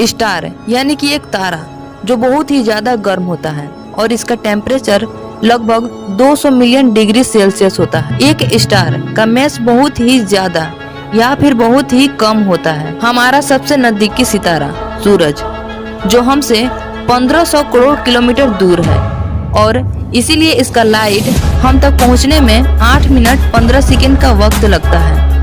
Star यानी कि एक तारा जो बहुत ही ज्यादा गर्म होता है और इसका टेम्परेचर लगभग 200 मिलियन डिग्री सेल्सियस होता है। एक स्टार का मैस बहुत ही ज्यादा या फिर बहुत ही कम होता है। हमारा सबसे नजदीकी सितारा सूरज जो हमसे 1500 करोड़ किलोमीटर दूर है और इसीलिए इसका लाइट हम तक पहुंचने में 8 मिनट 15 सेकंड का वक्त लगता है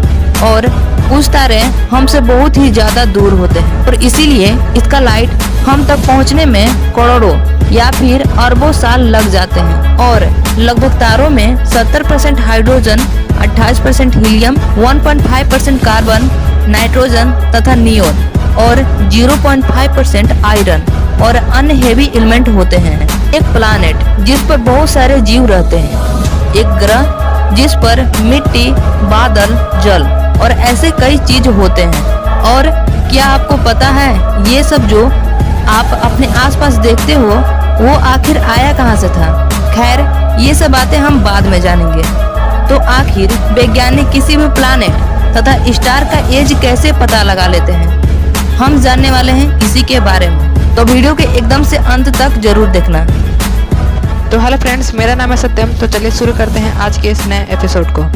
और कुछ तारे हमसे बहुत ही ज्यादा दूर होते हैं और इसीलिए इसका लाइट हम तक पहुंचने में करोड़ों या फिर अरबों साल लग जाते हैं। और लगभग तारों में 70% हाइड्रोजन, 28% हीलियम, 1.5% कार्बन, नाइट्रोजन तथा नियोन और 0.5% आयरन और अन्य हेवी एलिमेंट होते हैं। एक प्लैनेट जिस पर बहुत सारे जीव रहते हैं, एक ग्रह जिस पर मिट्टी, बादल, जल और ऐसे कई चीज होते हैं। और क्या आपको पता है ये सब जो आप अपने आसपास देखते हो वो आखिर आया कहाँ से था? खैर ये सब बातें हम बाद में जानेंगे। तो आखिर वैज्ञानिक किसी भी प्लैनेट तथा स्टार का एज कैसे पता लगा लेते हैं, हम जानने वाले हैं इसी के बारे में, तो वीडियो के एकदम से अंत तक जरूर देखना। तो हेलो फ्रेंड्स, मेरा नाम है सत्यम। तो चलिए शुरू करते हैं आज के इस नए एपिसोड को।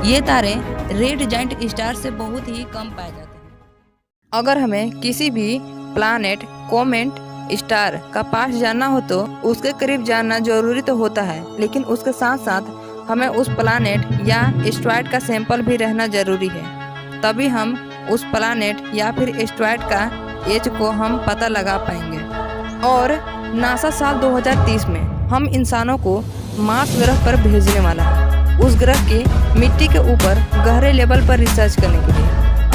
ये तारे रेड जाइंट स्टार से बहुत ही कम पाए जाते हैं। अगर हमें किसी भी प्लैनेट, कोमेट, स्टार का पास जानना हो तो उसके करीब जानना जरूरी तो होता है, लेकिन उसके साथ साथ हमें उस प्लैनेट या एस्टेरॉयड का सैंपल भी रहना जरूरी है। तभी हम उस प्लैनेट या फिर एस्टेरॉयड का एज को हम पता लगा पाएंगे। और नासा साल 2030 में हम इंसानों को मार्स ग्रह पर भेजने वाला है, उस ग्रह की मिट्टी के ऊपर गहरे लेवल पर रिसर्च करने के लिए।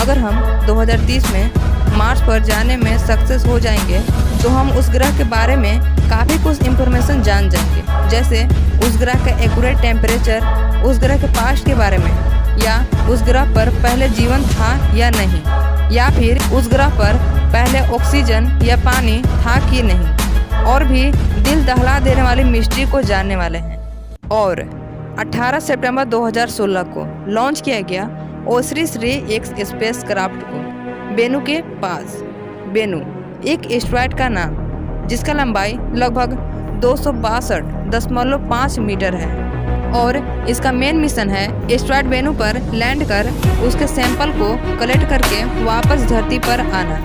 अगर हम 2030 में मार्स पर जाने में सक्सेस हो जाएंगे तो हम उस ग्रह के बारे में काफ़ी कुछ इंफॉर्मेशन जान जाएंगे, जैसे उस ग्रह का एक्यूरेट टेम्परेचर, उस ग्रह के पास्ट के बारे में, या उस ग्रह पर पहले जीवन था या नहीं, या फिर उस ग्रह पर पहले ऑक्सीजन या पानी था कि नहीं। और भी दिल दहला देने वाली मिस्ट्री को जानने वाले हैं। और 18 सितंबर 2016 को लॉन्च किया गया ओसिरिस रे-एक्स स्पेसक्राफ्ट को बेनू के पास। बेनू एक एस्टेरॉयड का नाम जिसका लंबाई लगभग 262.5 मीटर है और इसका मेन मिशन है एस्टेरॉयड बेनू पर लैंड कर उसके सैंपल को कलेक्ट करके वापस धरती पर आना।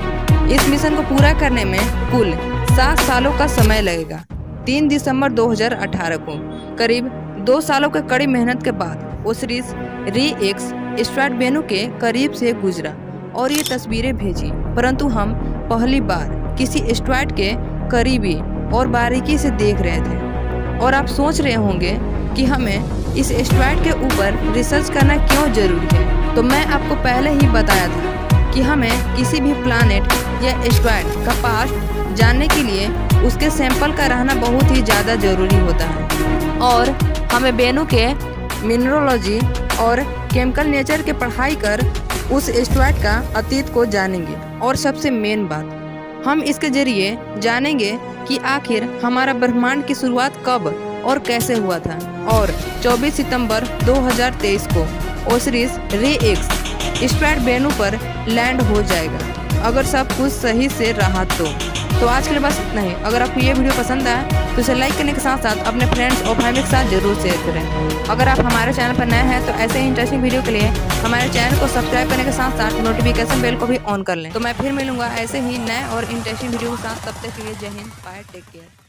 इस मिशन को पूरा करने में कुल 7 सालों का समय लगेगा। 3 दिसंबर 2018 को करीब 2 सालों के कड़ी मेहनत के बाद ओसिरिस रे-एक्स एस्टेरॉयड बेनू के करीब से गुजरा और ये तस्वीरें भेजी, परंतु हम पहली बार किसी एस्टेरॉयड के करीबी और बारीकी से देख रहे थे। और आप सोच रहे होंगे कि हमें इस एस्टेरॉयड के ऊपर रिसर्च करना क्यों जरूरी है, तो मैं आपको पहले ही बताया था कि हमें किसी भी प्लैनेट या एस्टेरॉयड का पास्ट जानने के लिए उसके सैंपल का रहना बहुत ही ज़्यादा जरूरी होता है। और हमें बेनू के मिनरोलॉजी और केमिकल नेचर के पढ़ाई कर उस एस्टेरॉयड का अतीत को जानेंगे। और सबसे मेन बात, हम इसके जरिए जानेंगे कि आखिर हमारा ब्रह्मांड की शुरुआत कब और कैसे हुआ था। और 24 सितंबर 2023 को ओसिरिस रे एक्स एस्टेरॉयड बेनू पर लैंड हो जाएगा, अगर सब कुछ सही से रहा तो आज के लिए बस इतना ही। अगर आपको ये वीडियो पसंद आया तो इसे लाइक करने के साथ साथ अपने फ्रेंड्स और फैमिली के साथ जरूर शेयर करें। अगर आप हमारे चैनल पर नए हैं तो ऐसे ही इंटरेस्टिंग वीडियो के लिए हमारे चैनल को सब्सक्राइब करने के साथ साथ नोटिफिकेशन बेल को भी ऑन कर लें। तो मैं फिर मिलूंगा ऐसे ही नए और इंटरेस्टिंग वीडियो के साथ। तब तक के लिए जय हिंद, बाय, टेक केयर।